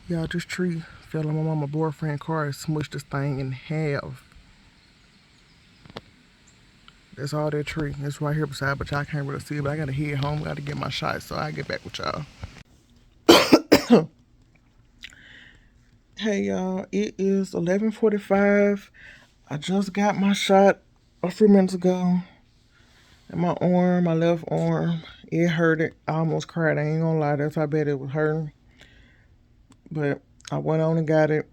Y'all, this tree fell on my mama boyfriend car and smushed this thing in half. That's all that tree. It's right here beside, but y'all can't really see it. But I gotta head home. Gotta get my shot, so I get back with y'all. Hey y'all, it is 11:45. I just got my shot a few minutes ago. And my arm, my left arm, it hurted. I almost cried. I ain't gonna lie. That's how bad it was hurting. But I went on and got it.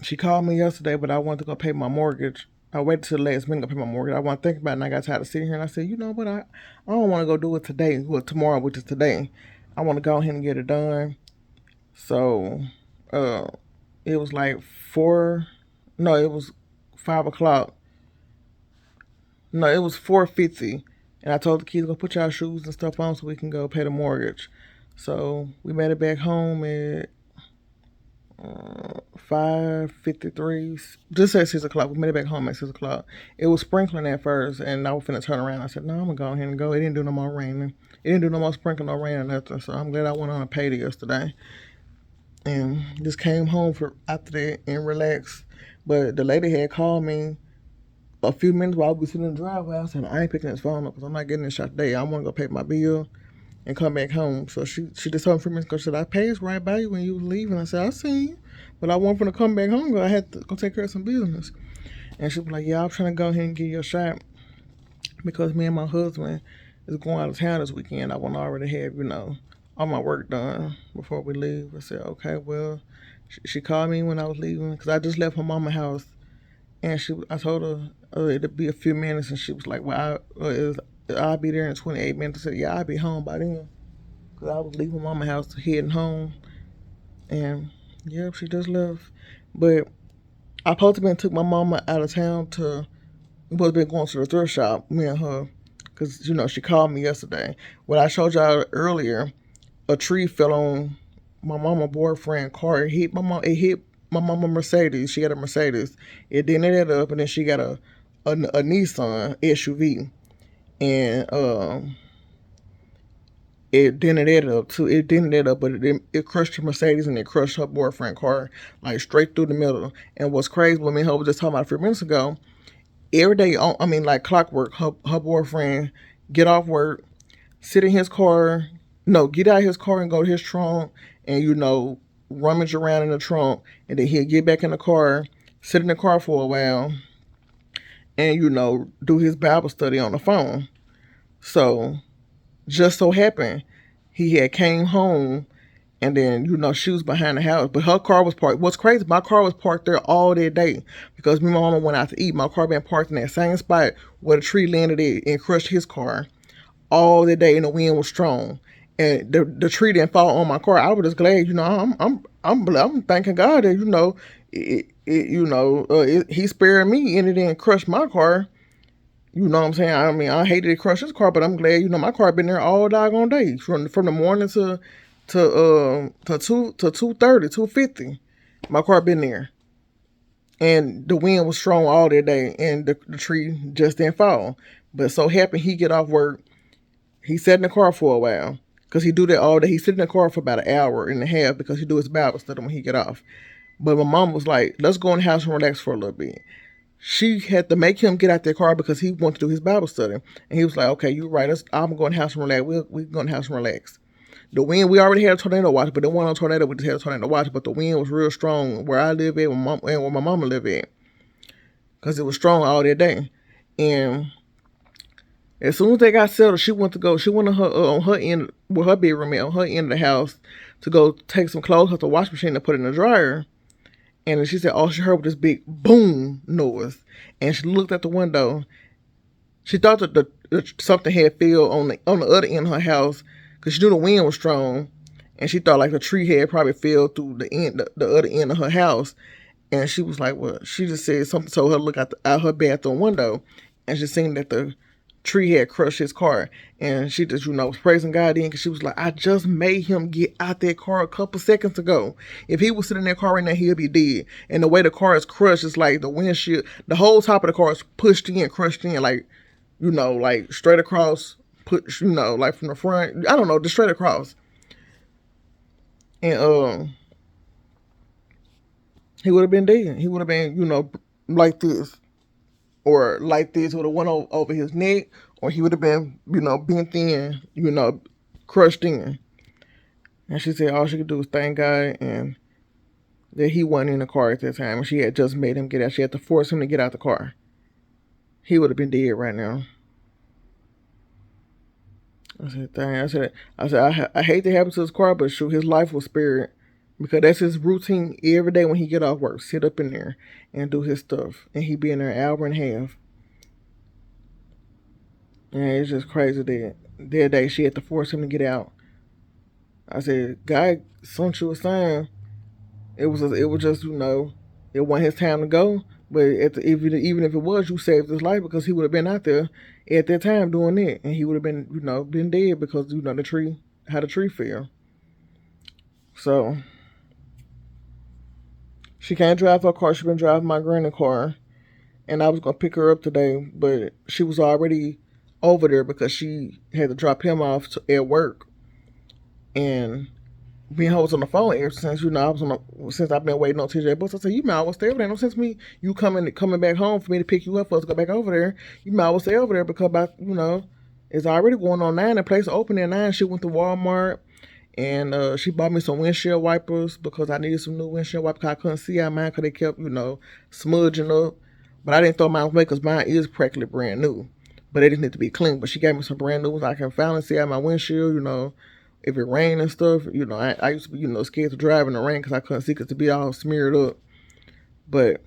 She called me yesterday, but I wanted to go pay my mortgage. I waited till the last minute to pay my mortgage. I want to think about it, and I got tired of sitting here. And I said, you know what? I don't want to go do it today. Well, tomorrow, which is today. I want to go ahead and get it done. So, uh, it was like 4. No, it was 5 o'clock. No, it was 4:50, and I told the kids go put y'all shoes and stuff on so we can go pay the mortgage. So we made it back home at 5:53. Just at 6 o'clock. We made it back home at 6 o'clock. It was sprinkling at first, and I was finna turn around. I said, "No, I'm gonna go ahead and go." It didn't do no more raining. It didn't do no more sprinkling or rain or nothing. So I'm glad I went on a payday yesterday and just came home for after that and relaxed. But the lady had called me a few minutes while I was sitting in the driveway. I said, I ain't picking this phone up because I'm not getting this shot today. I want to go pay my bill and come back home. So she just told me 3 minutes ago, she said, I passed right by you when you was leaving. I said, I seen you. But I want to come back home because I had to go take care of some business. And she was like, yeah, I'm trying to go ahead and get your shot because me and my husband is going out of town this weekend. I want to already have, all my work done before we leave. I said, okay, well, she called me when I was leaving because I just left her mama's house. And I told her it'd be a few minutes, and she was like, "Well, I'll be there in 28 minutes." I said, "Yeah, I'll be home by then," because I was leaving mama's house heading home, and yeah, she just left. But I supposed to been took my mama out of town to. We supposed to been going to the thrift shop, me and her, because she called me yesterday. What I showed y'all earlier, a tree fell on my mama boyfriend car. It hit my mom. It hit my mama Mercedes. She had a Mercedes. It dented it up, and then she got a Nissan SUV, and it dented it up too. It dented it up, but it crushed her Mercedes and it crushed her boyfriend car like straight through the middle. And what's crazy, what me and her was just talking about a few minutes ago. Every day, I mean, like clockwork, her boyfriend get off work, sit in his car, no, get out of his car and go to his trunk and, rummage around in the trunk. And then he'll get back in the car, sit in the car for a while, and, do his Bible study on the phone. So, just so happened, he had came home and then, she was behind the house. But her car was parked. What's crazy, my car was parked there all that day because me and my mama went out to eat. My car been parked in that same spot where the tree landed at and crushed his car all the day, and the wind was strong, and the tree didn't fall on my car. I was just glad, I'm thanking God that He spared me and it didn't crush my car. You know what I'm saying? I mean, I hated it crush his car, but I'm glad my car been there all doggone day from the morning to 2:30, 2:50. My car been there, and the wind was strong all that day, and the tree just didn't fall. But so happened he get off work. He sat in the car for a while because he do that all day. He sit in the car for about an hour and a half because he do his Bible study when he get off. But my mom was like, let's go in the house and relax for a little bit. She had to make him get out their car because he wanted to do his Bible study. And he was like, okay, you're right. I'm going to the house and relax. We can go in the house and relax. The wind, we already had a tornado watch, but the one on tornado, we just had a tornado watch. But the wind was real strong where I live at and where my mama live at because it was strong all that day. And as soon as they got settled, she went to her on her end, with her bedroom on her end of the house to go take some clothes out the washing machine and put it in the dryer. And then she said, all she heard was this big boom noise. And she looked at the window. She thought that something had fell on the other end of her house because she knew the wind was strong. And she thought like the tree had probably fell through the other end of her house. And she was like, well, she just said something told her to look out her bathroom window. And she seen that the tree had crushed his car. And she just, was praising God then because she was like, I just made him get out that car a couple seconds ago. If he was sitting in that car right now, he'll be dead. And the way the car is crushed, it's like the windshield, the whole top of the car is pushed in, crushed in, like, like straight across, like from the front. I don't know, just straight across. And he would have been dead. He would have been, like this. Or like this would have went over his neck, or he would have been, bent in, crushed in. And she said all she could do was thank God and that he wasn't in the car at that time. And she had just made him get out. She had to force him to get out the car. He would have been dead right now. I said, dang. I hate to happen to his car, but shoot, his life was spared. Because that's his routine every day when he get off work. Sit up in there and do his stuff. And he be in there an hour and a half. And it's just crazy that day she had to force him to get out. I said, God sent you a sign. It was just, it wasn't his time to go. But even if it was, you saved his life because he would have been out there at that time doing it. And he would have been, been dead because, the tree, how the tree fell. So, she can't drive her car. She's been driving my granny car. And I was going to pick her up today, but she was already over there because she had to drop him off at work. And me and her was on the phone ever since, since I've been waiting on TJ Bus. I said, you might as well stay over there. No sense me you coming back home for me to pick you up for us to go back over there. You might as well stay over there because it's already going on 9. The place open at 9. She went to Walmart and she bought me some windshield wipers because I needed some new windshield wipers because I couldn't see out mine because they kept, smudging up. But I didn't throw mine away because mine is practically brand new. But they didn't need to be clean. But she gave me some brand new ones. I can finally see out my windshield, if it rained and stuff. I used to be, scared to drive in the rain because I couldn't see because to be all smeared up. But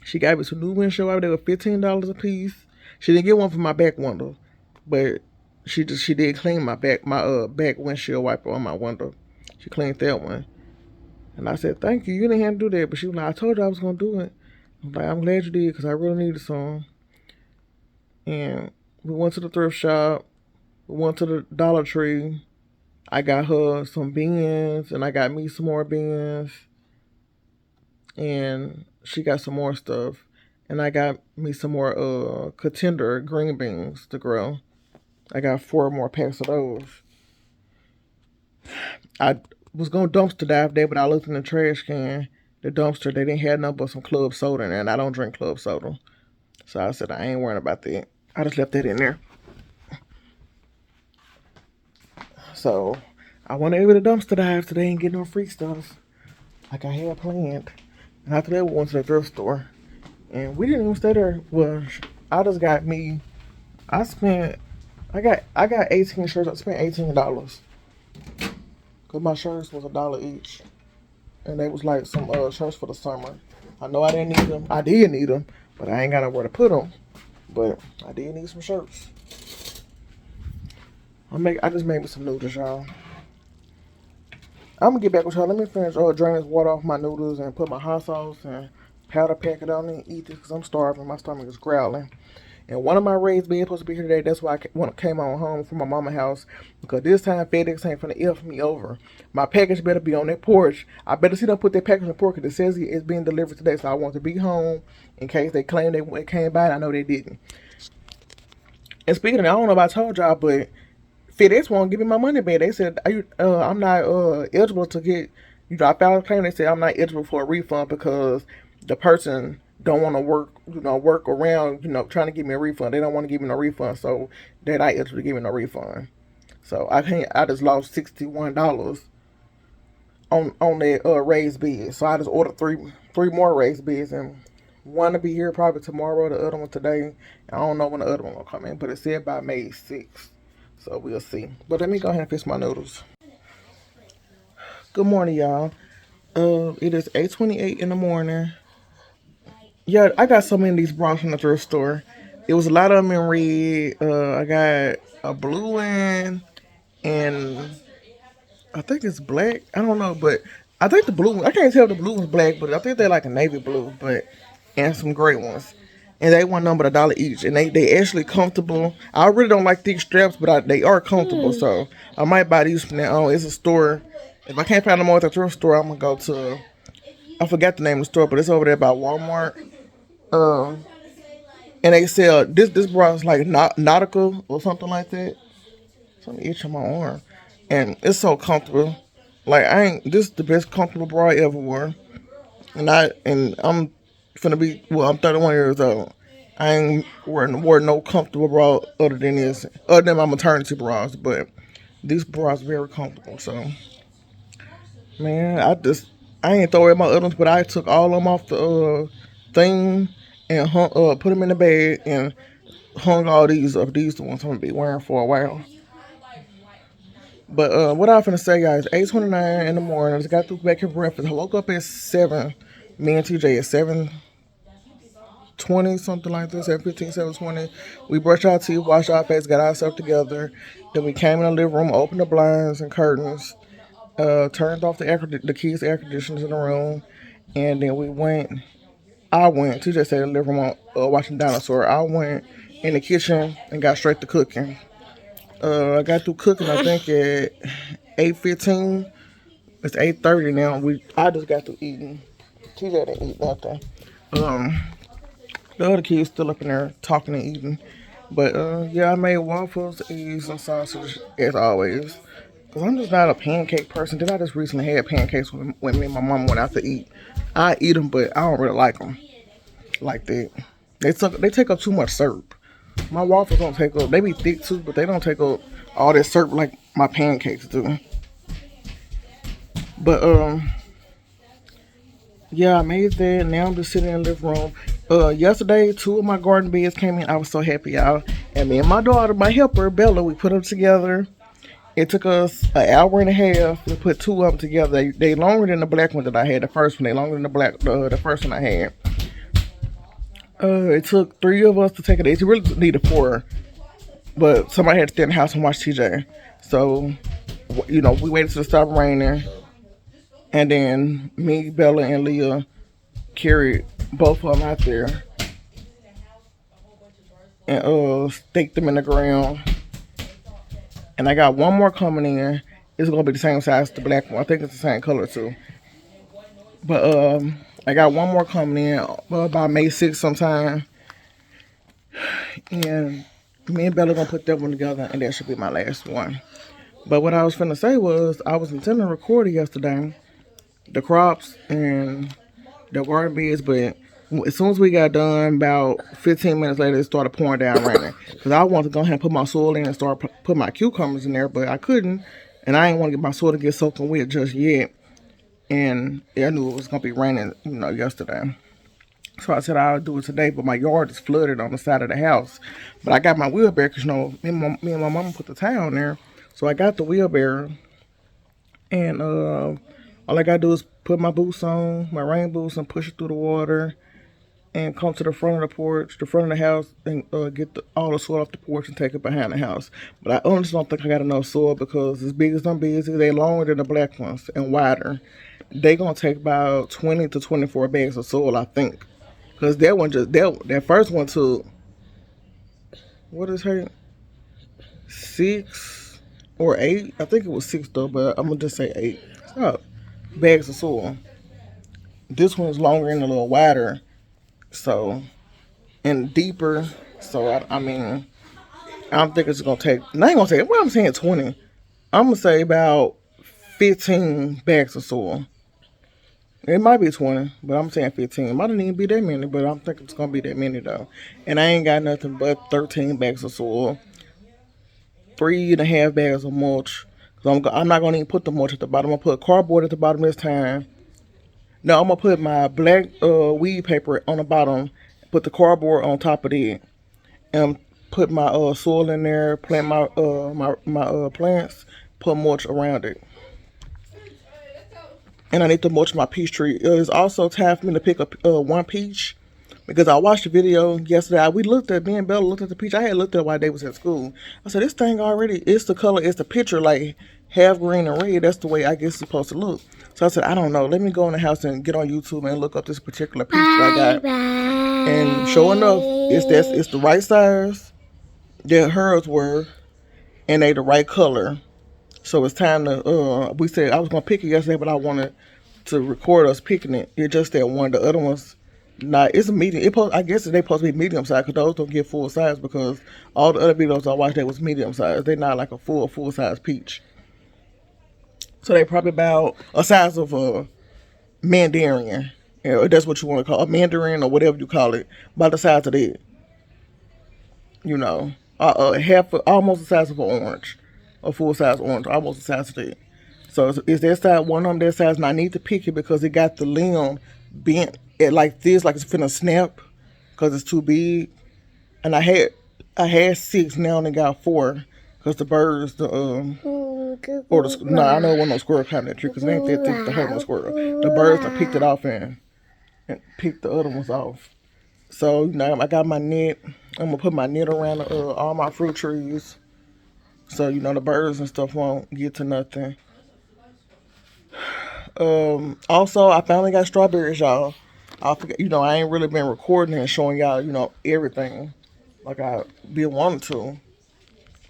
she gave me some new windshield wipers. They were $15 a piece. She didn't get one for my back window. But she did clean my back windshield wiper on my window. She cleaned that one. And I said, thank you. You didn't have to do that. But she was like, I told you I was going to do it. I'm like, I'm glad you did because I really needed some. And we went to the thrift shop. We went to the Dollar Tree. I got her some beans and I got me some more beans. And she got some more stuff. And I got me some more contender green beans to grow. I got 4 more packs of those. I was going to dumpster dive there, but I looked in the trash can. The dumpster, they didn't have nothing but some club soda in there, and I don't drink club soda. So I said, I ain't worrying about that. I just left that in there. So I went over to dumpster dive today and get no free stuff like I had planned. And after that, we went to the thrift store. And we didn't even stay there. Well, I just got me, I got 18 shirts. I spent $18. Because my shirts was $1 each. And they was like some shirts for the summer. I know I didn't need them. I did need them, but I ain't got nowhere to put them. But I did need some shirts. I just made me some noodles, y'all. I'm gonna get back with y'all. Let me finish drain this water off my noodles and put my hot sauce and powder packet on it and eat this because I'm starving. My stomach is growling. And one of my raised beans supposed to be here today. That's why I came on home from my mama's house. Because this time FedEx ain't finna F me over. My package better be on that porch. I better see them put that package on the porch because it says it's being delivered today. So I want to be home in case they claim they came by. And I know they didn't. And speaking of that, I don't know if I told y'all, but FedEx won't give me my money back. They said I'm not eligible to get. I filed a claim. They said I'm not eligible for a refund because the person don't want to work around, trying to give me a refund. They don't want to give me no refund, so they're not eligible to give me no refund. So I just lost $61 on that raised bid. So I just ordered three more raised bids, and one to be here probably tomorrow, the other one today. I don't know when the other one will come in, but it said by May 6th. So we'll see. But let me go ahead and fix my noodles. Good morning, y'all. It is 8:28 in the morning. Yeah, I got so many of these bras from the thrift store. It was a lot of them in red. I got a blue one, and I think it's black. I don't know, but I think the blue one, I can't tell if the blue one's black, but I think they're like a navy blue, and some gray ones. And they want number $1 each, and they actually comfortable. I really don't like thick straps, but they are comfortable, so I might buy these from now on. It's a store. If I can't find them more at the thrift store, I'm gonna go to. I forgot the name of the store, but it's over there by Walmart. And they sell this bra is like nautical or something like that. Something itch on my arm, and it's so comfortable. Like this is the best comfortable bra I ever wore. And I'm finna be, well, I'm 31 years old. I ain't wore no comfortable bra other than my maternity bras, but these bras very comfortable. So man, I ain't throw away my other ones, but I took all of them off the thing and put them in the bag and hung all these up. These the ones I'm gonna be wearing for a while. But what I finna say, guys, 8:29 in the morning. I just got through making breakfast. I woke up at 7. Me and TJ at 7:20, something like this, 7:15, 7:20. We brushed our teeth, washed our face, got ourselves together. Then we came in the living room, opened the blinds and curtains, turned off the kids' air conditioners in the room, and then I went. TJ stayed in the living room watching dinosaur. I went in the kitchen and got straight to cooking. I got through cooking, I think, at 8:15. It's 8:30 now. I just got through eating. TJ didn't eat nothing. Um, the other kids still up in there talking and eating. But yeah, I made waffles, eggs, and sausage as always. Cause I'm just not a pancake person. Then I just recently had pancakes when me and my mom went out to eat. I eat them, but I don't really like them like that. They take up too much syrup. My waffles don't take up. They be thick too, but they don't take up all that syrup like my pancakes do. But yeah, I made that. Now I'm just sitting in the living room. Yesterday, 2 of my garden beds came in. I was so happy, y'all. And me and my daughter, my helper, Bella, we put them together. It took us an hour and a half to put 2 of them together. They longer than the black one that I had. The first one, they longer than the first one I had. It took 3 of us to take it. It really needed 4, but somebody had to stay in the house and watch TJ. So, we waited till it stopped raining, and then me, Bella, and Leah carried both of them out there and staked them in the ground. And I got one more coming in. It's gonna be the same size as the black one. I think it's the same color too. But I got one more coming in by May 6th sometime. And me and Bella gonna put that one together, and that should be my last one. But what I was finna say was I was intending to record it yesterday, the crops and the garden beds, but as soon as we got done, about 15 minutes later, it started pouring down raining. Because I wanted to go ahead and put my soil in and start put my cucumbers in there, but I couldn't. And I didn't want to get my soil to get soaking wet just yet. And I knew it was going to be raining, yesterday. So I said I'll do it today, but my yard is flooded on the side of the house. But I got my wheelbarrow because, me and my mama put the tile in there. So I got the wheelbarrow. And all I got to do is put my boots on, my rain boots, and push it through the water. And come to the front of the porch, the front of the house, and get all the soil off the porch and take it behind the house. But I honestly don't think I got enough soil because as big as them beds, they longer than the black ones and wider. They gonna take about 20 to 24 bags of soil, I think. Cause that first one took, what is her, 6 or 8? I think it was 6 though, but I'm gonna just say 8. Stop. Bags of soil. This one's longer and a little wider. So, and deeper. So, I mean, I don't think it's going to take, I ain't going to say, well, I'm saying 20. I'm going to say about 15 bags of soil. It might be 20, but I'm saying 15. It might not even be that many, but I'm thinking it's going to be that many, though. And I ain't got nothing but 13 bags of soil, 3.5 bags of mulch. So I'm not going to even put the mulch at the bottom. I'm going to put cardboard at the bottom this time. No, I'm gonna put my black weed paper on the bottom, put the cardboard on top of it, and put my soil in there, plant my plants, put mulch around it. And I need to mulch my peach tree. It's also time for me to pick up one peach because I watched the video yesterday. Me and Bella looked at the peach. I had looked at it while they was at school. I said, this thing already, it's the color, it's the picture, like half green and red. That's the way I guess it's supposed to look. So I said, I don't know. Let me go in the house and get on YouTube and look up this particular peach that I got. And sure enough, it's the right size that hers were, and they the right color. So it's time to, we said I was going to pick it yesterday, but I wanted to record us picking it. It's just that one. The other one's not, it's a medium. I guess they supposed to be medium size because those don't get full size because all the other videos I watched, they was medium size. They're not like a full size peach. So they probably about a size of a mandarin. You know, that's what you want to call a mandarin or whatever you call it, about the size of that. You know, almost the size of an orange, a full size orange, almost the size of that. So is that size one of them that size? And I need to pick it because it got the limb bent at like this, like it's finna snap, because it's too big. And I had six, now I got four, because the birds, or the no, I know it wasn't no squirrel climbing that tree because it ain't that thick to hurt no squirrel. The birds done picked it off and picked the other ones off. So I got my net. I'm gonna put my net around all my fruit trees, so the birds and stuff won't get to nothing. Also, I finally got strawberries, y'all. I forget, I ain't really been recording and showing y'all, everything like I been wanting to.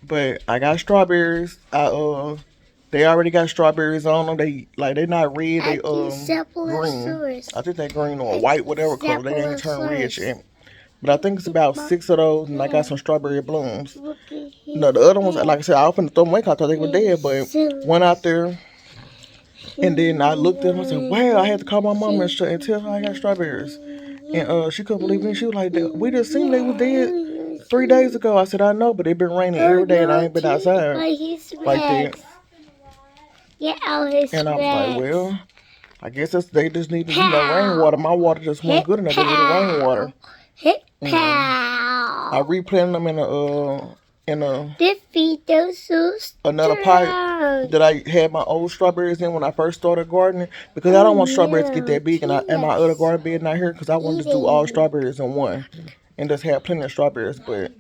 But I got strawberries. They already got strawberries on them. They not red. They green. I think they green or white, whatever color. They ain't turned red yet. But I think it's about six of those, and I got some strawberry blooms. No, the other ones, like I said, I was finna throw them away because I thought they were dead. But went out there, and then I looked at them and said, "Wow!" I had to call my mom and tell her I got strawberries. And she couldn't believe it. She was like, "We just seen they was dead 3 days ago." I said, "I know, but it been raining every day, and I ain't been outside like that." Get out his And I was like, "Well, I guess they just need to, rainwater. My water just wasn't good enough. They needed rainwater." I replanted them in defeat those another pipe that I had my old strawberries in when I first started gardening, because I don't want strawberries to get that big in my other garden bed out here, because I wanted to do all strawberries in one and just have plenty of strawberries. But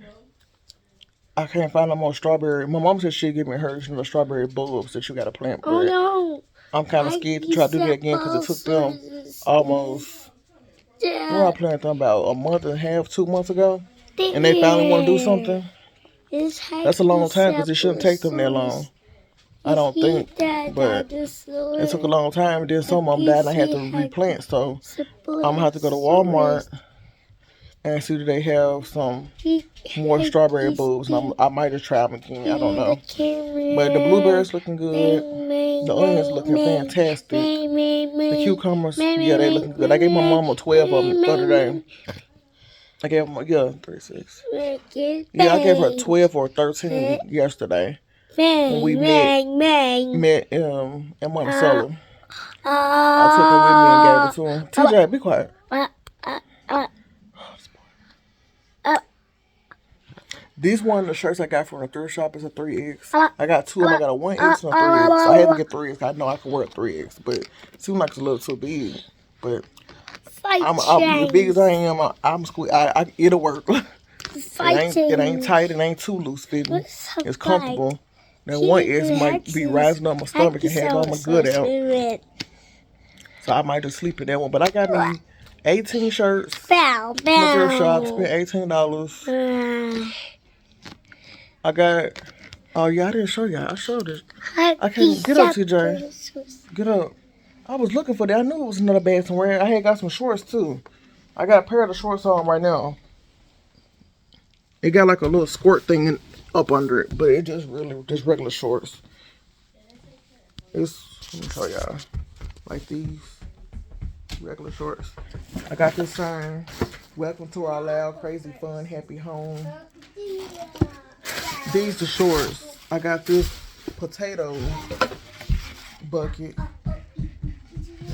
I can't find no more strawberry. My mom said she'd give me hers, strawberry bulbs that you got to plant. But I'm kind of scared to try to do that again because it took them almost, I planted them about a month and a half, 2 months ago, and they finally want to do something. That's a long time because it shouldn't take them that long. I don't think, but it took a long time. And then some of them died, and I had to replant. So I'm gonna have to go to Walmart and see if they have some more strawberry bulbs. And I might just try them again. I don't know. But the blueberries looking good. The onions looking fantastic. The cucumbers, yeah, they looking good. I gave my mama 12 of them the other day. I gave her, 36. Yeah, I gave her 12 or 13 yesterday when we met in Monticello. I took her with me and gave it to him. TJ, be quiet. These one of the shirts I got from the thrift shop is a 3X. I got two of them. I got a 1X and a 3X. I had to get 3X. I know I can wear a 3X, but it seems like it's a little too big. But I'm as big as I am. I'm squeeze. It'll work. It ain't tight. It ain't too loose fitting. It's comfortable. That 1X might be rising up my stomach and have all my good out. So I might just sleep in that one. But I got me 18 shirts. From the thrift shop. Spent $18. I got. Oh yeah, I didn't show y'all. I showed it. I can't get up, TJ. Get up. I was looking for that. I knew it was another bag somewhere. I had got some shorts too. I got a pair of the shorts on right now. It got like a little squirt thing up under it, but it just regular shorts. Let me show y'all. Like these regular shorts. I got this sign. Welcome to our loud, crazy, fun, happy home. These the shorts. I got this potato bucket.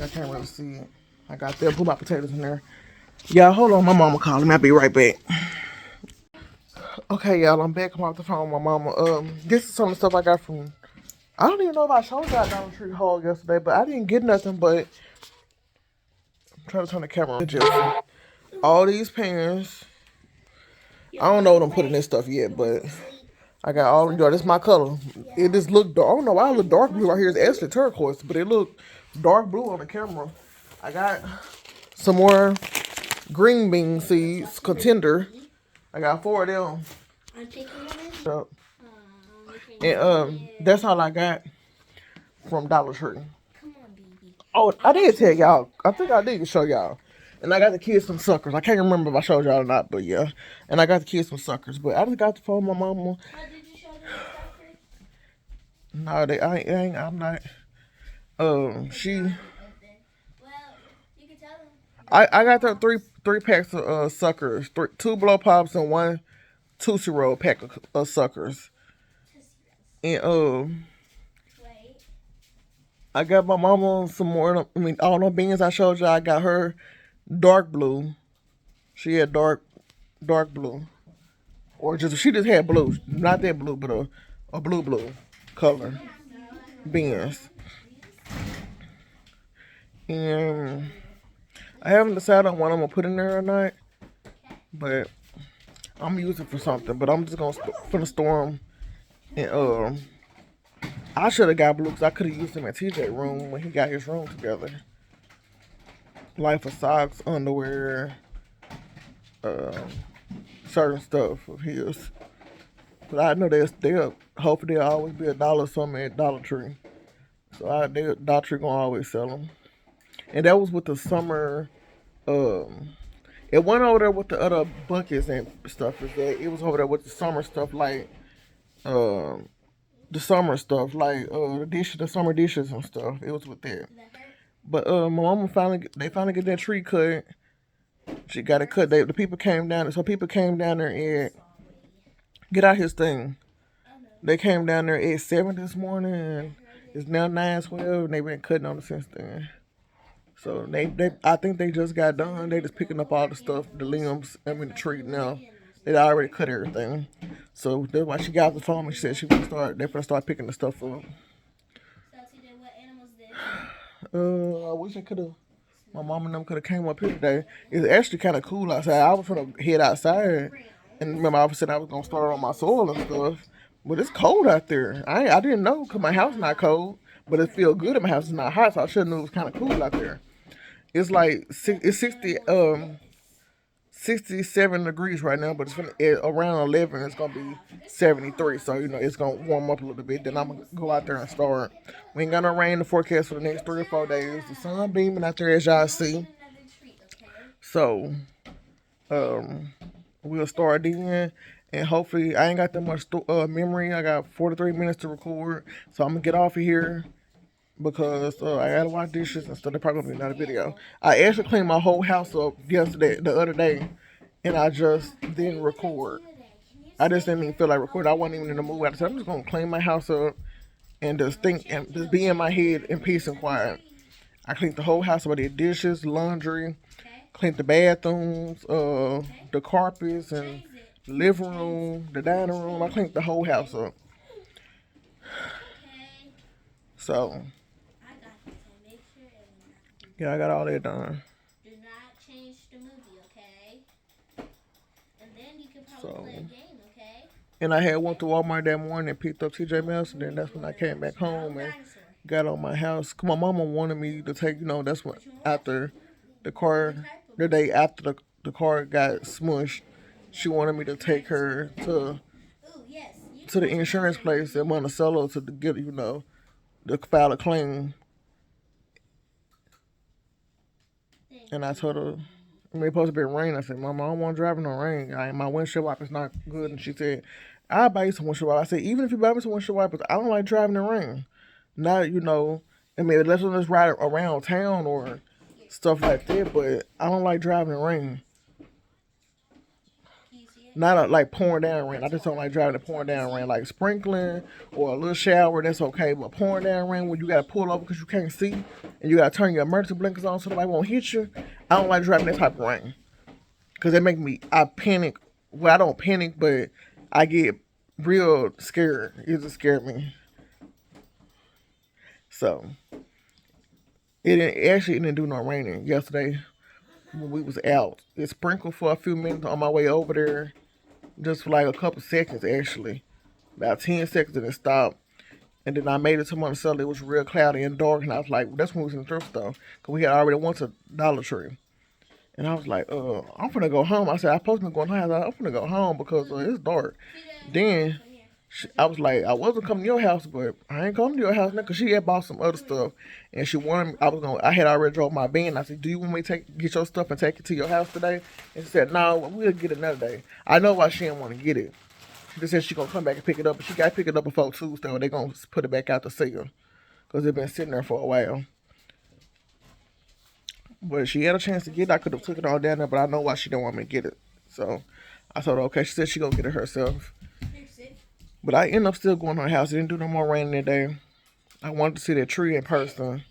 I can't really see it. I got there. Put my potatoes in there. Y'all, hold on. My mama calling me. I'll be right back. Okay, y'all. I'm back. I'm off the phone with my mama. This is some of the stuff I got from. I don't even know if I showed y'all Dollar Tree haul yesterday, but I didn't get nothing. But I'm trying to turn the camera on. Just all these pants. I don't know what I'm putting this stuff yet, but I got all. This is my color. It just looked dark. I don't know why it look dark blue right here. It's actually turquoise, but it looked dark blue on the camera. I got some more green bean seeds, contender. I got 4 of them. So, and that's all I got from Dollar Tree. Oh, I did tell y'all. I think I did show y'all. And I got the kids some suckers. I can't remember if I showed y'all or not, but yeah. And I got the kids some suckers. But I just got the phone with my mama. No, I'm not. She. I got the three packs of suckers, two blow pops and one Tootsie Roll pack of suckers. And I got my mama some more. I mean, all the beans I showed you, I got her dark blue. She had dark blue, or just she just had blue, not that blue, but a blue color beans. And I haven't decided on what I'm gonna put in there or not, but I'm gonna use it for something. But I'm just gonna finna store them. And I should have got blue because I could have used them at TJ room when he got his room together. Like for socks, underwear, uh, certain stuff of his. But I know they'll hopefully they'll always be $1 something at Dollar Tree. So Dollar Tree gonna always sell them. And that was with the summer. Um, it went over there with the other buckets and stuff. Is that it was over there with the summer stuff like um the summer stuff like the summer dishes and stuff. It was with that. But my mama they finally get that tree cut. She got it cut. The people came down. So people came down there and get out his thing. They came down there at 7 this morning. And it's now 9:12, and they've been cutting on it since then. So I think they just got done. They just picking up all the stuff, the limbs, I mean the tree now. They already cut everything. So that's why she got off the phone and she said they're gonna start picking the stuff up. I wish I could have. My mom and them could have came up here today. It's actually kind of cool outside. I was gonna head outside, and remember I was saying I was gonna start on my soil and stuff. But it's cold out there. I didn't know because my house not cold, but it feel good. And my house is not hot, so I should have knew it was kind of cool out there. It's like it's 67 degrees right now, but around 11. It's gonna be 73. So it's gonna warm up a little bit. Then I'm gonna go out there and start. We ain't got no rain in the forecast for the next 3 or 4 days. The sun beaming out there as y'all see. So we'll start then. And hopefully, I ain't got that much memory. I got 43 minutes to record. So I'm going to get off of here because I got to wash dishes and stuff. They're probably going to be another video. I actually cleaned my whole house up the other day, and I just didn't record. I just didn't even feel like recording. I wasn't even in the mood. I said, I'm just going to clean my house up and just think and just be in my head in peace and quiet. I cleaned the whole house up. I did dishes, laundry, cleaned the bathrooms, the carpets, and the living room, the dining room. I cleaned the whole house up. So, yeah, I got all that done. Do not change the movie, okay? And then you can probably So, play a game, okay? and I had went to Walmart that morning and picked up TJ Maxx, and then that's when I came back home and got on my house. Cause my mama wanted me to take, that's what after the day after the car got smushed, she wanted me to take her to the insurance place in Monticello to get, to file a claim. And I told her, it's supposed to be rain. I said, Mama, I don't want to drive in the rain. My windshield wiper's not good. And she said, I'll buy you some windshield wipers. I said, even if you buy me some windshield wipers, I don't like driving in the rain. Not, let's just ride around town or stuff like that, but I don't like driving in rain. Not like pouring down rain. I just don't like driving and pouring down rain. Like sprinkling or a little shower, that's okay. But pouring down rain when you got to pull over because you can't see and you got to turn your emergency blinkers on so nobody won't hit you, I don't like driving that type of rain. Because I panic. Well, I don't panic, but I get real scared. It just scared me. So, it didn't do no raining yesterday when we was out. It sprinkled for a few minutes on my way over there. Just for like a couple seconds, actually. About 10 seconds and it stopped. And then I made it to Monticello. It was real cloudy and dark. And I was like, that's when we was in the thrift store. Because we had already went to Dollar Tree. And I was like, I'm finna go home. I said, I'm supposed to be going home. I'm finna go home because it's dark. Then I was like, I wasn't coming to your house, but I ain't coming to your house now because she had bought some other stuff. And she wanted me, I had already drove my van. I said, do you want me to get your stuff and take it to your house today? And she said, no, we'll get it another day. I know why she didn't want to get it. She just said she gonna come back and pick it up. But she got to pick it up before Tuesday or they gonna put it back out to sale. Because it's been sitting there for a while. But she had a chance to get it. I could have took it all down there, but I know why she didn't want me to get it. So I told her, okay. She said she gonna get it herself. But I ended up still going to her house. It didn't do no more rain that day. I wanted to see that tree in person.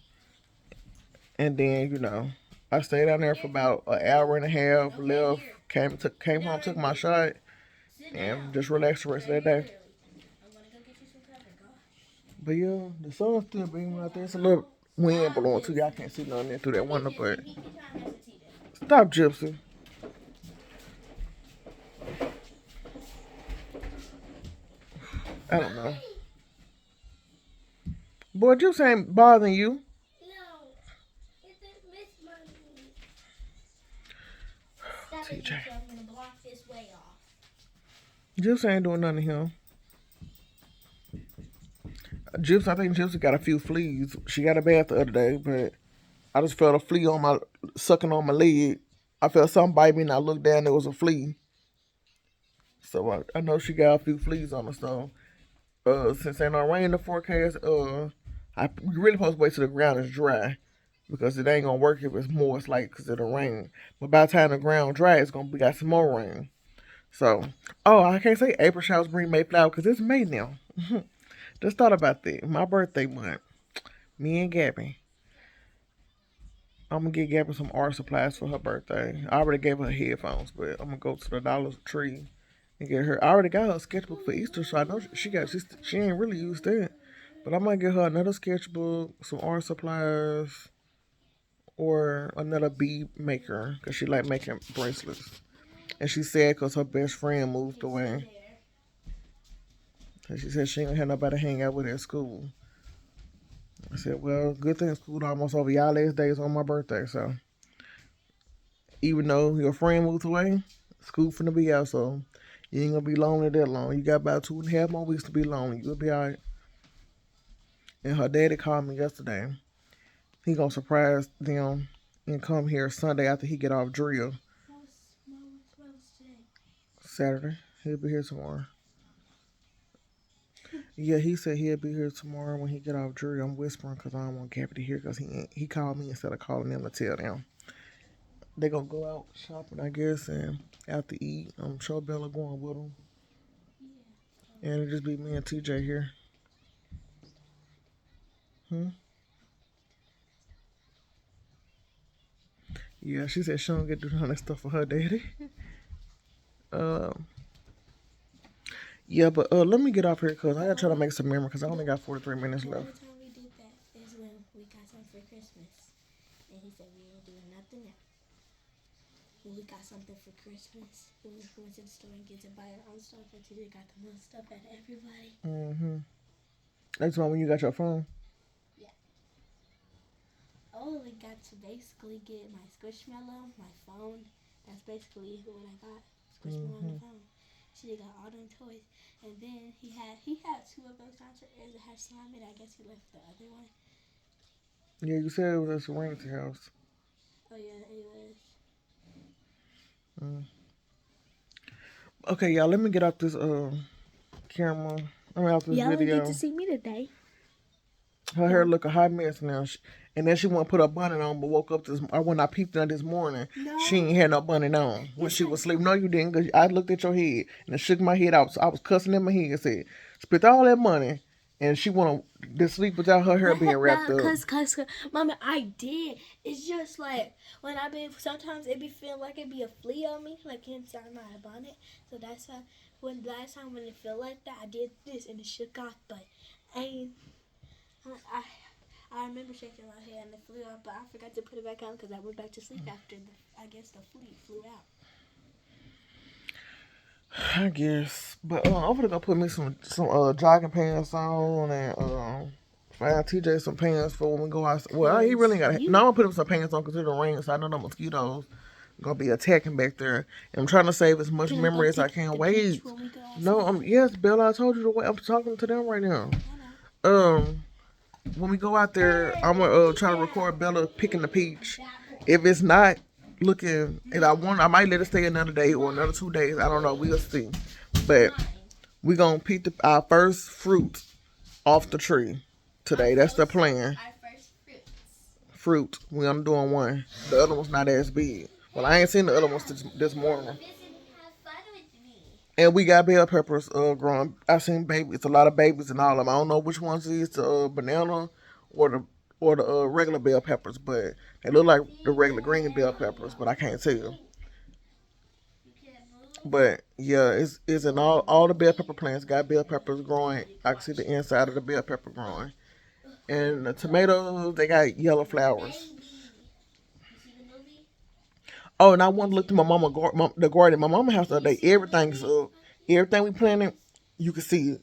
And then, I stayed down there for about an hour and a half, left, came home, took my shot, and just relaxed the rest of that day. But yeah, the sun's still beaming out there. It's a little wind blowing too. Y'all can't see nothing in through that window, but stop, Gypsy. I don't know. Boy, Gypsy ain't bothering you. TJ. Gypsy ain't doing nothing to him. I think Gypsy got a few fleas. She got a bath the other day, but I just felt a flea sucking on my leg. I felt something bite me, and I looked down. There was a flea. So I know she got a few fleas on her. So since ain't no rain in the forecast, I really supposed to wait till the ground is dry because it ain't gonna work if it's moist, like because it'll rain. But by the time the ground dry, it's gonna be got some more rain. So, I can't say April showers bring Mayflower because it's May now. Just thought about that. My birthday month. Me and Gabby. I'm gonna get Gabby some art supplies for her birthday. I already gave her headphones, but I'm gonna go to the Dollar Tree and get her. I already got her a sketchbook for Easter, so I know she ain't really used that. But I might get her another sketchbook, some art supplies, or another bead maker because she like making bracelets. And she said because her best friend moved away. And she said she ain't have nobody to hang out with at school. I said, well, good thing school almost over. Y'all last days on my birthday, so even though your friend moved away, school finna be out, so you ain't gonna be lonely that long. You got about 2.5 more weeks to be lonely. You'll be alright. And her daddy called me yesterday. He gonna surprise them and come here Sunday after he get off drill. Saturday. He'll be here tomorrow. Yeah, he said he'll be here tomorrow when he get off drill. I'm whispering because I don't want Gabby to hear because he called me instead of calling them to tell them. They gonna go out shopping, I guess, and out to eat. I'm sure Bella going with them. And it just be me and TJ here. Hmm? Yeah, she said she don't get to do none of that stuff for her daddy. Um, yeah, but let me get off here because I gotta try to make some memory because I only got 43 minutes The left. only time we did that is when we got something for Christmas. And he said we ain't doing nothing else. When we got something for Christmas, we went to the store and get to buy our own stuff, and today got the most stuff at everybody. Mm-hmm. That's why when you got your phone. Yeah. I only got to basically get my Squishmallow, my phone. That's basically what I got. Squishmallow on the phone. She got all them toys, and then he had 2 of those dinosaurs that had slime in it. I guess he left the other one. Yeah, you said it was at Serenity House. Oh yeah, it was. Mm. Okay, y'all, let me get off this camera. I'm off this Y'all video. didn't get to see me today. Her hair look a hot mess now. And then she won't put her bonnet on, but woke up when I peeped her this morning, she ain't had no bonnet on when she was asleep. No, you didn't, because I looked at your head and I shook my head out. I was cussing in my head and said, spent all that money, and she want to sleep without her hair being wrapped up. Cause, Mama, I did. It's just like when sometimes it be feeling like it be a flea on me, like inside my bonnet. So that's why last time when it felt like that, I did this and it shook off. But I remember shaking my head and it flew out, but I forgot to put it back on because I went back to sleep after I guess the flea flew out. I guess, but I'm gonna go put me some jogging pants on and find TJ some pants for when we go outside. Well, he really got. No, I'm gonna put him some pants on because it'll rain, so I know the mosquitoes gonna be attacking back there. And I'm trying to save as much memory as I can. Wait, no, yes, Bella, I told you to wait. I'm talking to them right now. When we go out there, I'm gonna try to record Bella picking the peach. If it's not looking, I might let it stay another day or another 2 days. I don't know. We'll see. But we gonna pick our first fruit off the tree today. That's the plan. Our first fruit. We only doing one. The other one's not as big. Well, I ain't seen the other ones this morning. And we got bell peppers growing. I seen babies. It's a lot of babies and all of them. I don't know which ones is the banana or the regular bell peppers, but they look like the regular green bell peppers, but I can't tell. But yeah, it's in all the bell pepper plants got bell peppers growing. I can see the inside of the bell pepper growing. And the tomatoes, they got yellow flowers. Oh, and I want to look through the garden. My mama house the other day. Everything's up. Everything we planted, you can see it.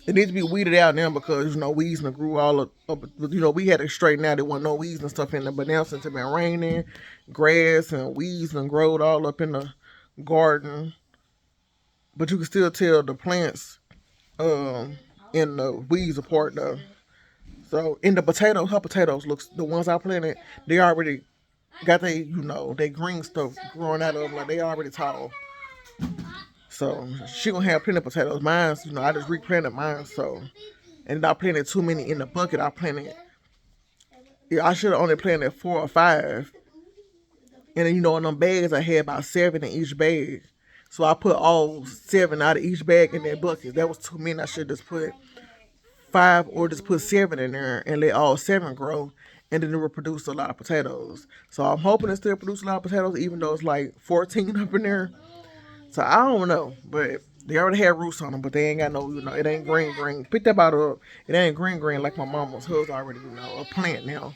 It needs to be weeded out now because weeds and grew all up. We had to straighten out. There wasn't no weeds and stuff in there. But now since it been raining, grass and weeds and growed all up in the garden. But you can still tell the plants in the weeds apart though. So in her potatoes looks the ones I planted. They already got they green stuff growing out of them. Like they already tall. So she gonna have plenty of potatoes. Mine's, I just replanted mine. So and I planted too many in the bucket. I planted. Yeah, I should have only planted 4 or 5. And then in them bags I had about 7 in each bag. So I put all 7 out of each bag in that bucket. That was too many. I should just put 5 or just put 7 in there and let all 7 grow. And then it will produce a lot of potatoes. So I'm hoping it still produce a lot of potatoes, even though it's like 14 up in there. So I don't know, but they already had roots on them, but they ain't got no, it ain't green. Pick that bottle up. It ain't green like my mama's. Hers already, a plant now.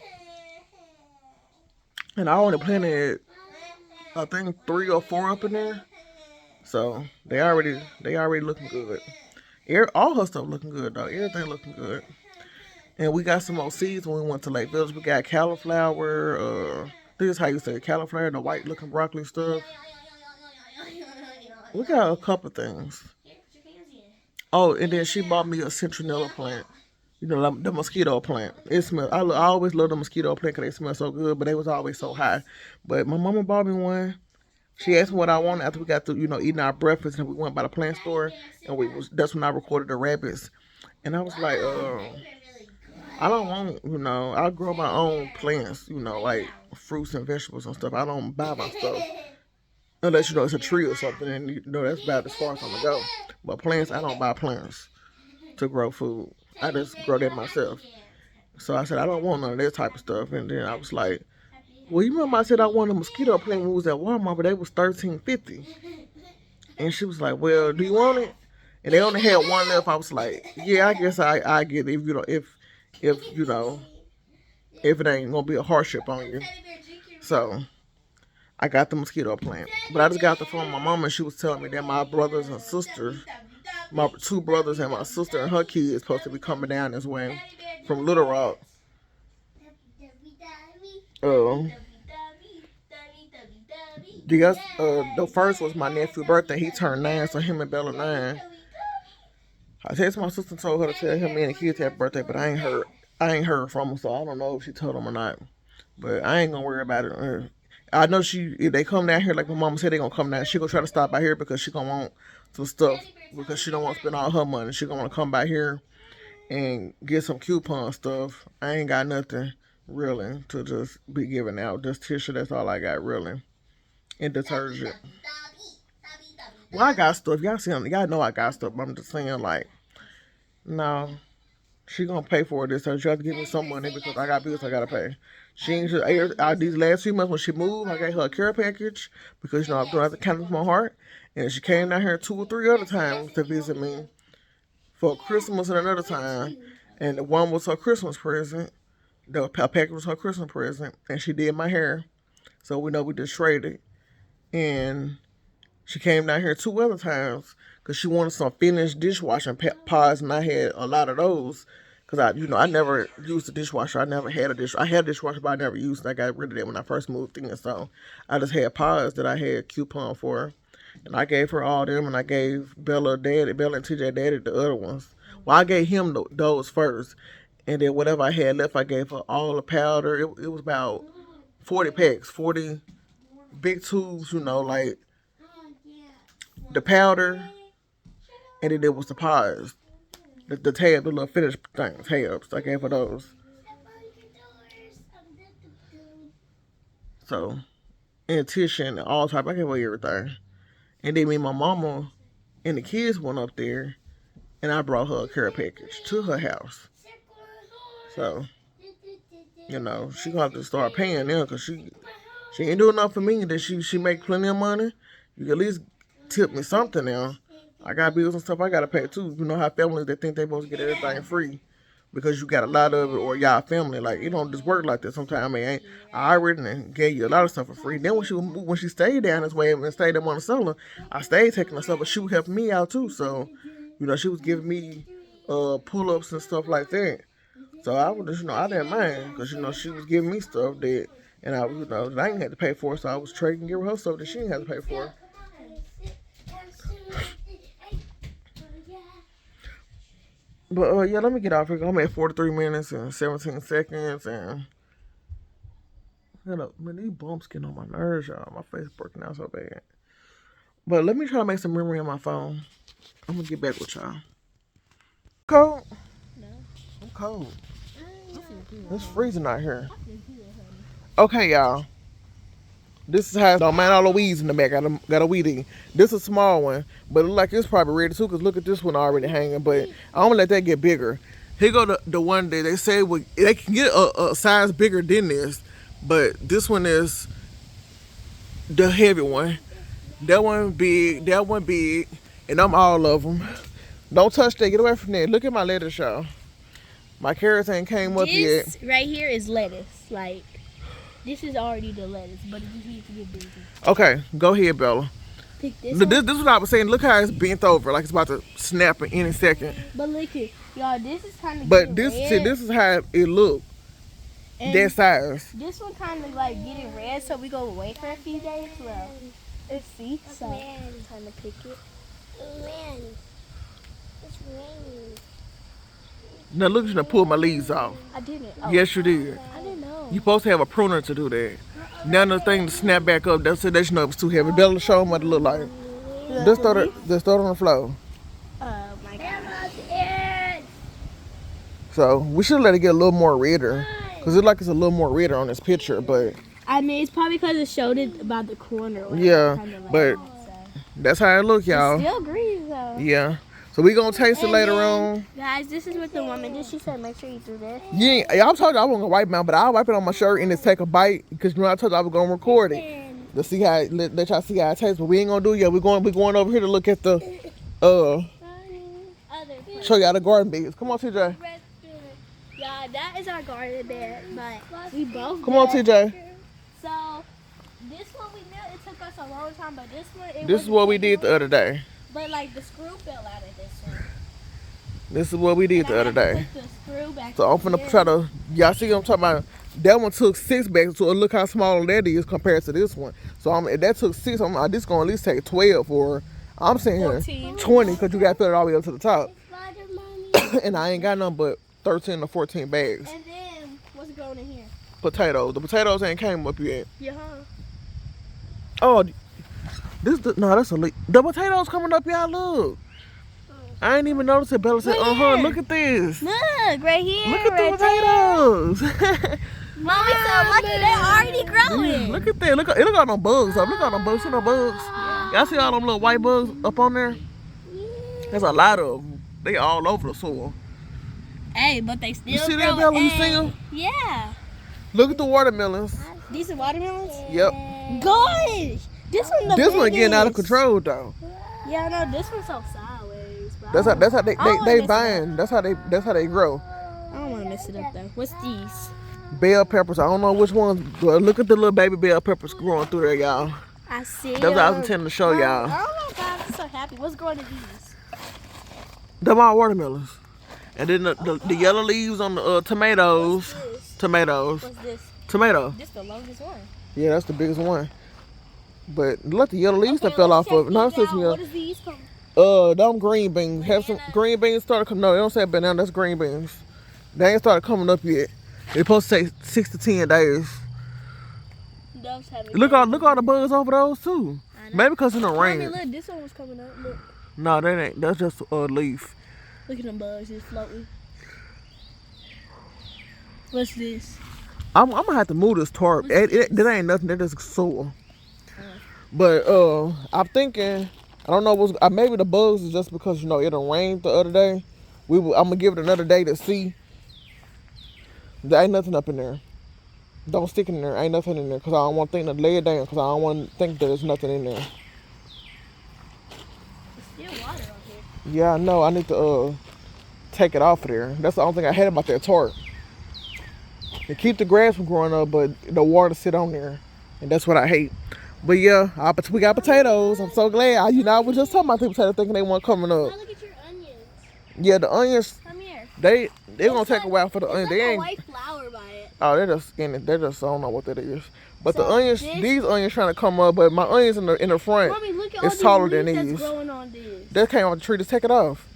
And I only planted, I think 3 or 4 up in there. So they already looking good. All her stuff looking good though. Everything looking good. And we got some more seeds when we went to Lake Village. We got cauliflower. This is how you say it, cauliflower, the white looking broccoli stuff. We got a couple things. Oh, and then she bought me a citronella plant. The mosquito plant. It smells. I always love the mosquito plant because they smell so good, but they was always so high. But my mama bought me one. She asked me what I wanted after we got through, eating our breakfast, and we went by the plant store, and that's when I recorded the rabbits, and I was like, I don't want, I grow my own plants, like fruits and vegetables and stuff. I don't buy my stuff unless it's a tree or something, and that's about as far as I'm gonna go. But plants, I don't buy plants to grow food. I just grow them myself. So I said I don't want none of that type of stuff, and then I was like, well, you remember I said I wanted a mosquito plant when we was at Walmart, but they was $13.50. And she was like, well, do you want it? And they only had one left. I was like, yeah, I guess I get it if it ain't gonna be a hardship on you. So I got the mosquito plant. But I just got the phone from my mom and she was telling me that my brothers and sisters, my 2 brothers and my sister and her kids supposed to be coming down this way from Little Rock. The first was my nephew's birthday. He turned 9, so him and Bella 9. I texted my sister and told her to tell him and the kids happy birthday, but I ain't heard from him, so I don't know if she told him or not. But I ain't gonna worry about it. I know if they come down here, like my mama said, they gonna come down. She gonna try to stop by here because she gonna want some stuff because she don't want to spend all her money. She gonna want to come by here and get some coupon stuff. I ain't got nothing really to just be giving out. Just tissue. That's all I got really, and detergent. Well, I got stuff. Y'all know I got stuff. But I'm just saying, like, no, she gonna pay for this, so she have to give me some money because I got bills I gotta pay. She ain't just these last few months when she moved, I gave her a care package because I'm doing the kindness of my heart, and she came down here 2 or 3 other times to visit me for Christmas and another time, and the one was her Christmas present. The package was her Christmas present, and she did my hair, so we know we just traded, and she came down here 2 other times because she wanted some finished dishwashing pods, and I had a lot of those. Because I never used a dishwasher. I never had a dishwasher. I had a dishwasher, but I never used it. I got rid of it when I first moved in. So I just had pods that I had coupon for. And I gave her all them, and I gave Bella and TJ daddy the other ones. Well, I gave him those first. And then whatever I had left, I gave her all the powder. It was about 40 packs, 40 big tubes, like the powder, and then there was the pods, the tab, the little finished things, tabs. I gave her those. So, and tissue and all type. I gave away everything. And then me and my mama and the kids went up there, and I brought her a care package to her house. So, you know, she gonna have to start paying now because she ain't doing enough for me. That she make plenty of money. You can at least tip me something now. I got bills and stuff I gotta pay too. You know how families they think they supposed to get everything free because you got a lot of it or y'all family. Like it don't just work like that. Sometimes I mean I already gave you a lot of stuff for free. Then when she stayed down this way and stayed in Monticello, I stayed taking her stuff, but she was helping me out too. So, you know, she was giving me pull ups and stuff like that. So I was just, you know, I didn't mind because, you know, she was giving me stuff that, and I, you know, I didn't have to pay for it. So I was trading, give her stuff that she didn't have to pay for. But yeah, let me get off here. I'm at 43 minutes and 17 seconds, and you know, man, these bumps getting on my nerves, y'all. My face breaking out so bad. But let me try to make some memory on my phone. I'm gonna get back with y'all. Cold? No. I'm cold. It's freezing out here. Okay, y'all. This is how don't mind all the weeds in the back. Got a weedie. This is a small one, but it look like it's probably ready too. Cause look at this one already hanging. But I'm gonna let that get bigger. Here go the one that they say they can get a size bigger than this, but this one is the heavy one. That one big. That one big, and I'm all of them. Don't touch that. Get away from that. Look at my lettuce, y'all. My carrots ain't came up yet. This right here is lettuce. Like, this is already the lettuce, but it just needs to get bigger. Okay, go ahead, Bella. Pick this This is what I was saying. Look how it's bent over, like it's about to snap in any second. But look here, y'all. This is kind of. But this is how it look. That size. This one kind of like getting red, so we go wait for a few days. Well, let's see. So I'm trying to pick it. Man, it's raining. Now look, you done pull my leaves off. I didn't. Oh, Yes, you did. I didn't know. You supposed to have a pruner to do that. Now the thing to snap back up. That's it. That you know it's too heavy. Bella, show them what it look like. Just throw it on the floor. Oh my god. So we should let it get a little more redder, cause it like it's a little more redder on this picture. But I mean, it's probably because it showed it about the corner. yeah, but that's how it look, y'all. It's still green though. Yeah. So we gonna taste it later on. Guys, this is what the woman did. She said, make sure you do this. Yeah, I told you I wasn't gonna wipe mine, but I'll wipe it on my shirt and just take a bite because you know I told you I was gonna record it to see how let y'all see how it tastes. But we ain't gonna do it yet. We're going over here to look at the show y'all the garden beds. Come on, TJ. Yeah, that is our garden bed, but we both. Come on, TJ. So this one we knew it took us a long time, but this one. This is what we did the other day. But like the screw fell out of this one. This is what we did the other day. Put the screw back So I'm finna try to, y'all see what I'm talking about? That one took 6 bags, so look how small that is compared to this one. So if that took 6, this gonna at least take 12 or, I'm saying 14. 20 because you gotta fill it all the way up to the top. And I ain't got nothing but 13 or 14 bags. And then what's going in here? Potatoes. The potatoes ain't came up yet. Yeah. Oh, that's a leak. The potatoes coming up, y'all, look. I ain't even noticed it. Bella said, look at this. Look, right here. Look at the potatoes. Mommy said, look, they're already growing. Look at that. Look at all them bugs. Look at all them bugs. See them bugs? Y'all see all them little white bugs up on there? There's a lot of them. They all over the soil. Hey, but they still You see growing. that, Bella? You see them? Yeah. Look at the watermelons. These are watermelons? Yep. Gosh. This one getting out of control, though. Yeah, no, this one's so sideways. That's how they vine. That's how they grow. I don't want to mess it up, though. What's these? Bell peppers. I don't know which ones, but look at the little baby bell peppers growing through there, y'all. I see. That's what I was intending to show y'all. Oh my God, I'm so happy. What's growing in these? Them all watermelons. And then the yellow leaves on the tomatoes. Tomatoes. What's this? Tomato. This the longest one. Yeah, that's the biggest one. But look, the yellow leaves that fell off of it. No, it's just What is these from? them green beans. Have some green beans started coming. No, they don't say banana. That's green beans. They ain't started coming up yet. They supposed to take 6 to 10 days. Look all the bugs over those too. Maybe because in the rain. Mommy, look, this one was coming up. Look. No, that ain't. That's just a leaf. Look at them bugs just floating. What's this? I'm gonna have to move this tarp. That ain't nothing. That is soil. But I'm thinking. I don't know what's. Maybe the bugs is just because it done rained the other day. I'm gonna give it another day to see. There ain't nothing up in there. Don't stick in there. Ain't nothing in there because I don't want to think to lay it down because I don't want to think that there's nothing in there. There's still water on here. Yeah, I know. I need to take it off of there. That's the only thing I hate about that tarp. It keep the grass from growing up, but the water sit on there, and that's what I hate. But yeah, we got potatoes. I'm so glad. I was just talking about the potatoes, thinking they weren't coming up. Now look at your onions. Yeah, the onions. Come here. They're gonna take a while for the onions. Like They a ain't. white flower by it. Oh, they're just skinny. They're just I don't know what that is. But So the onions, these onions trying to come up, but my onions in the front, Mommy, look at it's all taller these than leaves these. that's growing on this. That came off the tree. Just take it off.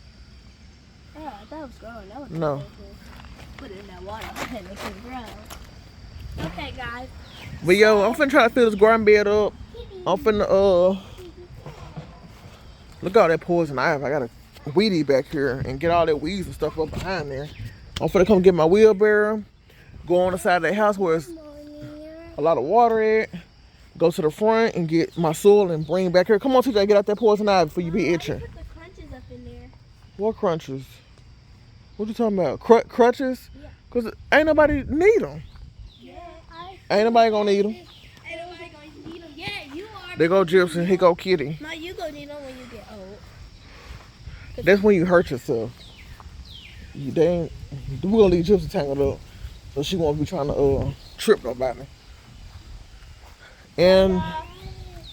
Oh, I thought it was growing. That was No. Put it in that water. Okay, make it grow. Okay, guys. But yo, I'm finna try to fill this garden bed up. I'm finna look at all that poison ivy. I got a weed eat back here and get all that weeds and stuff up behind there. I'm finna come get my wheelbarrow, go on the side of the house where it's a lot of water at, go to the front and get my soil and bring it back here. Come on, TJ, get out that poison ivy before you be itching. Put the crunches up in there. What crunches? What you talking about? Crutches? Yeah. Cause ain't nobody need them. Yeah, Ain't nobody gonna need them. Ain't nobody going to need them. Yeah, you are. There go Gypsy, here go Kitty. No, you gonna need them when you get old. That's when you hurt yourself. We're gonna leave Gypsy tangled up, so she won't be trying to trip nobody. And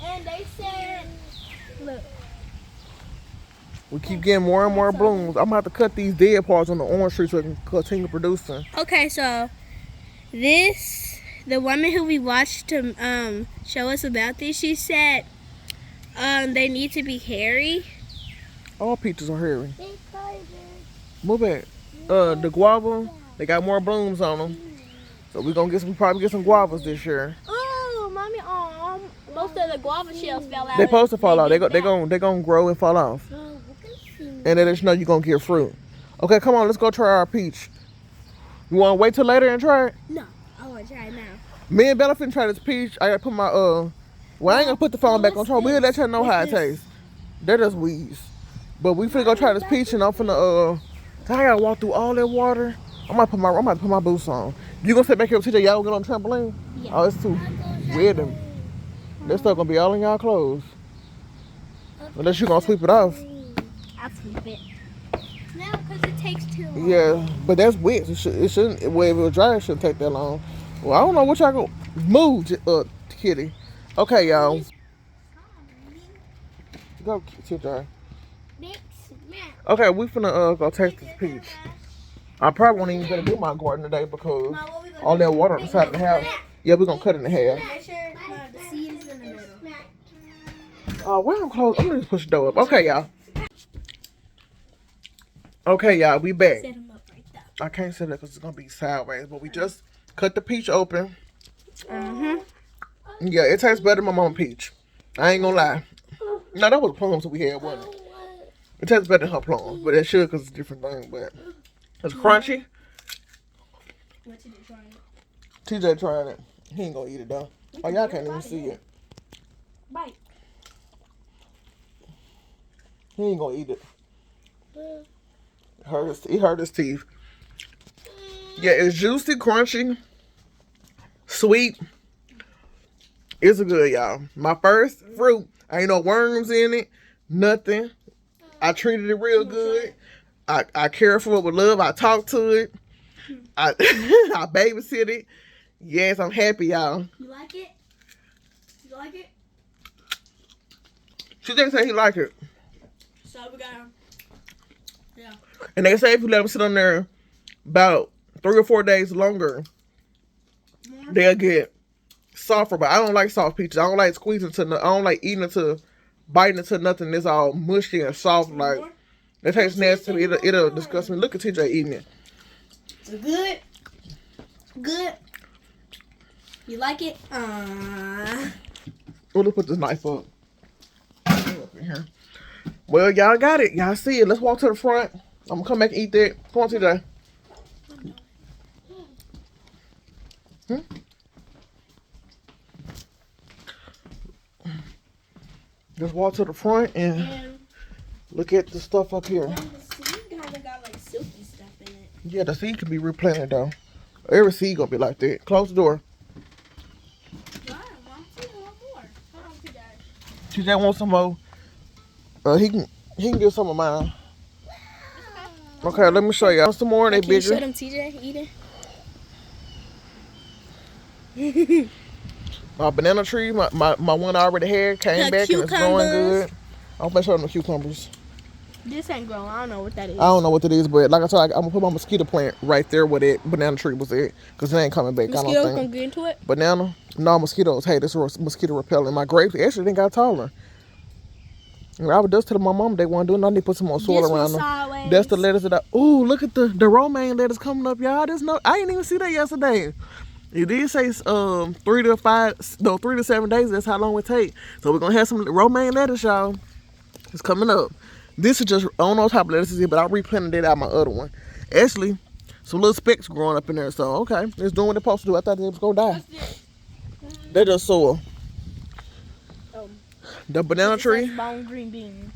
And they said, look. we keep getting more and more blooms. I'm gonna have to cut these dead parts on the orange tree so it can continue producing. Okay, so the woman who we watched to show us about this, she said they need to be hairy. All peaches are hairy. Move back. The guava, they got more blooms on them. So we probably get some guavas this year. Oh, mommy, most of the guava shells fell out. They supposed to fall out. They gonna grow and fall off. And then just know you're gonna get fruit. Okay, come on, let's go try our peach. You wanna wait till later and try it? No, I want to try it now. Me and Bella finna try this peach. I gotta put my well, I ain't gonna put the phone back on. We'll let you know how it tastes. They're just weeds. But we finna go try this peach and I'm finna I gotta walk through all that water. I'm about to put my boots on. You gonna sit back here with TJ? Y'all gonna get on the trampoline? Yeah. Oh, it's too wet and that stuff gonna be all in y'all clothes. Unless you gonna sweep it off. I'll sweep it. No, because it takes too long. Yeah, but that's wet. It shouldn't. Well, if it was dry, it shouldn't take that long. Well, I don't know what y'all go move, Kitty. Okay, y'all. Go, TJ. Okay, we finna go taste this peach. I probably won't even gonna do my garden today because all that water on the side of the house. Yeah, we're gonna cut it in half. Make sure the seed is in the middle. Where I'm close. I'm gonna just push the door up. Okay, y'all. Okay, y'all, we back. Set them up right there. I can't set it because it's gonna be sideways, but we just cut the peach open. Yeah, it tastes better than my mama peach. I ain't gonna lie. No, that was plums that we had, wasn't it? It tastes better than her plums, but it should because it's a different thing. But it's crunchy. What you do, trying it? TJ trying it. He ain't gonna eat it though. Oh, y'all can't even see it. Bite. He ain't gonna eat it. He hurt his teeth. Yeah, it's juicy, crunchy, sweet. It's good, y'all. My first fruit. Ain't no worms in it. Nothing. I treated it real good. I care for it with love. I talked to it. I babysit it. Yes, I'm happy, y'all. You like it? You like it? She just said he like it. So we got yeah. And they say if you let them sit on there about 3 or 4 days longer, they'll get softer. But I don't like soft peaches. I don't like squeezing I don't like eating into, biting into nothing that's all mushy and soft. Like, it tastes nasty to me. It'll disgust me. Look at TJ eating it. It's good. Good. You like it? We'll put this knife up. Up in here. Well, y'all got it. Y'all see it. Let's walk to the front. I'm gonna come back and eat that. Come on, TJ. Just walk to the front and And look at the stuff up here. the seed kind of got like silky stuff in it. Yeah, the seed can be replanted though. Every seed gonna be like that. Close the door. Wow, Mom, see one more. Hold on, TJ wants some more. He can get some of mine. Okay, let me show y'all some more. They Can you show bigger. them TJ eating? My banana tree, my one I already had came The back and it's growing cucumbers. good. I'm gonna show them the cucumbers. This ain't growing. I don't know what that is. I don't know what it is, but like I told you, I'm gonna put my mosquito plant right there where that banana tree was at, cause it ain't coming back. Mosquitoes I don't gonna think. get into it? Banana? No, mosquitoes. Hey, this is mosquito repellent. My grapes actually didn't got taller. And I was just telling my mom they want to do it. I need to put some more soil This around one's them. sideways. That's the lettuce that I. Ooh, look at the romaine lettuce coming up, y'all. I didn't even see that yesterday. It did say 3 to 7 days. That's how long it take. So we're gonna have some romaine lettuce, y'all. It's coming up. This is just, I don't know what type of lettuce it is, but I replanted it out my other one. Actually, some little specks growing up in there. So okay, it's doing what it's supposed to do. I thought it was gonna die. They're just soil. The banana tree. Bone green beans.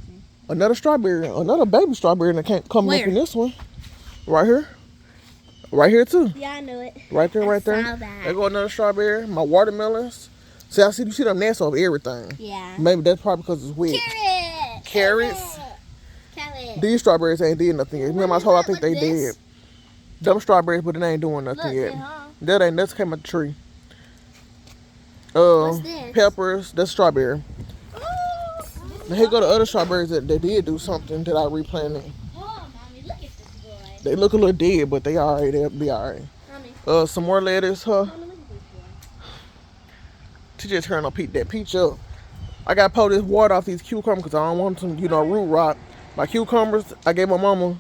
Another strawberry, another baby strawberry that can't come up Where? in this one. Right here. Right here too. Yeah, I knew it. Right there, I right there. saw that. There go another strawberry. My watermelons. See, you see them nests of everything. Yeah. Maybe that's probably because it's wet. Carrots. Carrot. These strawberries ain't did nothing yet. Remember I told you I think they did. Them strawberries, but it ain't doing nothing Look, yet. huh? That's came out the tree. What's this? Peppers. That's strawberry. Now here go the other strawberries that they did do something that I replanted. Oh, mommy, look at this boy. They look a little dead, but they alright. They'll be alright. Mommy, Some more lettuce, huh? mommy, look at this boy. She just turned on that peach up. I gotta pull this water off these cucumbers because I don't want some, root rot. My cucumbers, I gave my mama.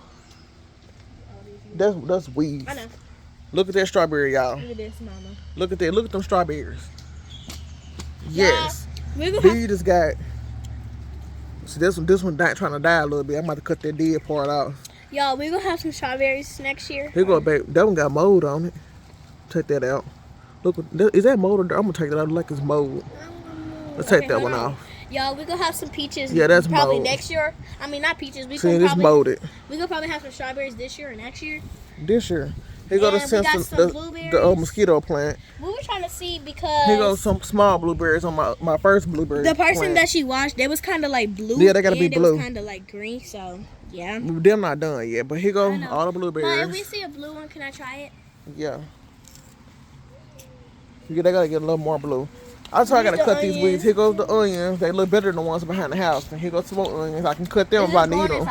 That's weeds. I know. Look at that strawberry, y'all. Look at this, mama. Look at that. Look at them strawberries. Yes. We're gonna These just got. See, this one trying to die a little bit. I'm about to cut that dead part off. Y'all, we're gonna have some strawberries next year. Here go, babe. That one got mold on it. Take that out. Look, is that mold or I'm gonna take that out like it's mold. Let's take that one off. Y'all, we're gonna have some peaches. Yeah, that's probably mold. next year. I mean, not peaches. See, it's molded. We gonna probably have some strawberries this year or next year. This year. Here go And we got some the blueberries. mosquito plant. We were trying to see because Here goes some small blueberries on my first blueberry the person plant. that she watched, they was kind of like blue. Yeah, they gotta be and blue. It was kind of like green. So yeah. Them not done yet, but here go I know. all the But blueberries. if we see a blue one, can I try it? Yeah. Yeah, they gotta get a little more blue. I gotta the cut these onions. weeds. Here goes the onions. They look better than the ones behind the house. And here goes some more onions. I can cut them if I need them.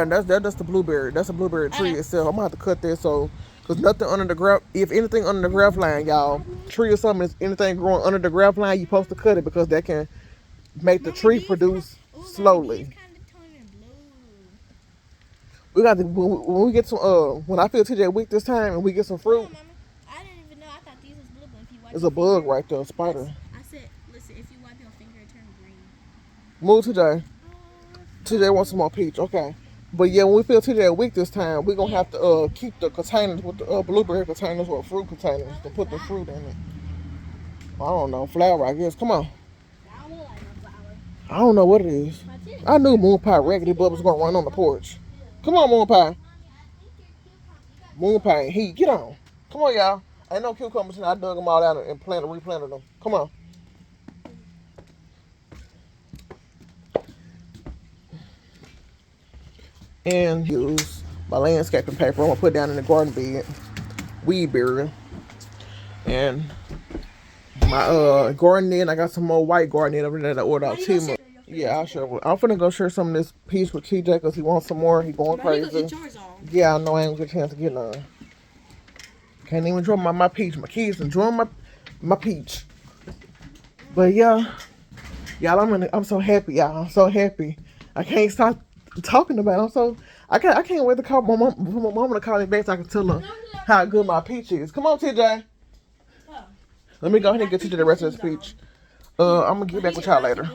That's the blueberry. That's a blueberry tree itself. I'm gonna have to cut this cause nothing under the grass. If anything under the grass line, y'all, tree or something, is anything growing under the grass line, you supposed to cut it because that can make the tree produce slowly. We got to when we get some when I feel TJ weak this time and we get some fruit. I didn't even know. I thought these was blue, but if you wipe There's a bug right there, a spider. I said, listen, if you wipe your finger, it turns green. Move TJ. TJ wants some more peach. Okay. But yeah, when we feel TJ weak this time, we're gonna have to keep the containers with the blueberry containers or fruit containers to put the fruit in it. I don't know, flour, I guess. Come on. I don't like no flour. I don't know what it is. I knew Moon Pie Raggedy Bub was gonna run on the porch. Come on, Moon Pie. Moon Pie and Heat, get on. Come on, y'all. Ain't no cucumbers, and I dug them all out and replanted them. Come on. And use my landscaping paper. I'm gonna put down in the garden bed, weed barrier, and my garden net. I got some more white garden net over there that I ordered out Timo. Yeah, I'll share. I'm finna go share some of this peach with TJ because he wants some more. He going crazy. Yeah, I know I ain't gonna get a chance to get none. Can't even enjoy my peach. My kids enjoying my peach. But yeah, y'all, I'm so happy, y'all. I'm so happy. I can't stop talking about it. I can't wait to call my mom for my mom to call me back so I can tell her how good my peach is. Come on, TJ. Let me go ahead and get TJ the rest of this peach. I'm gonna get back with y'all later.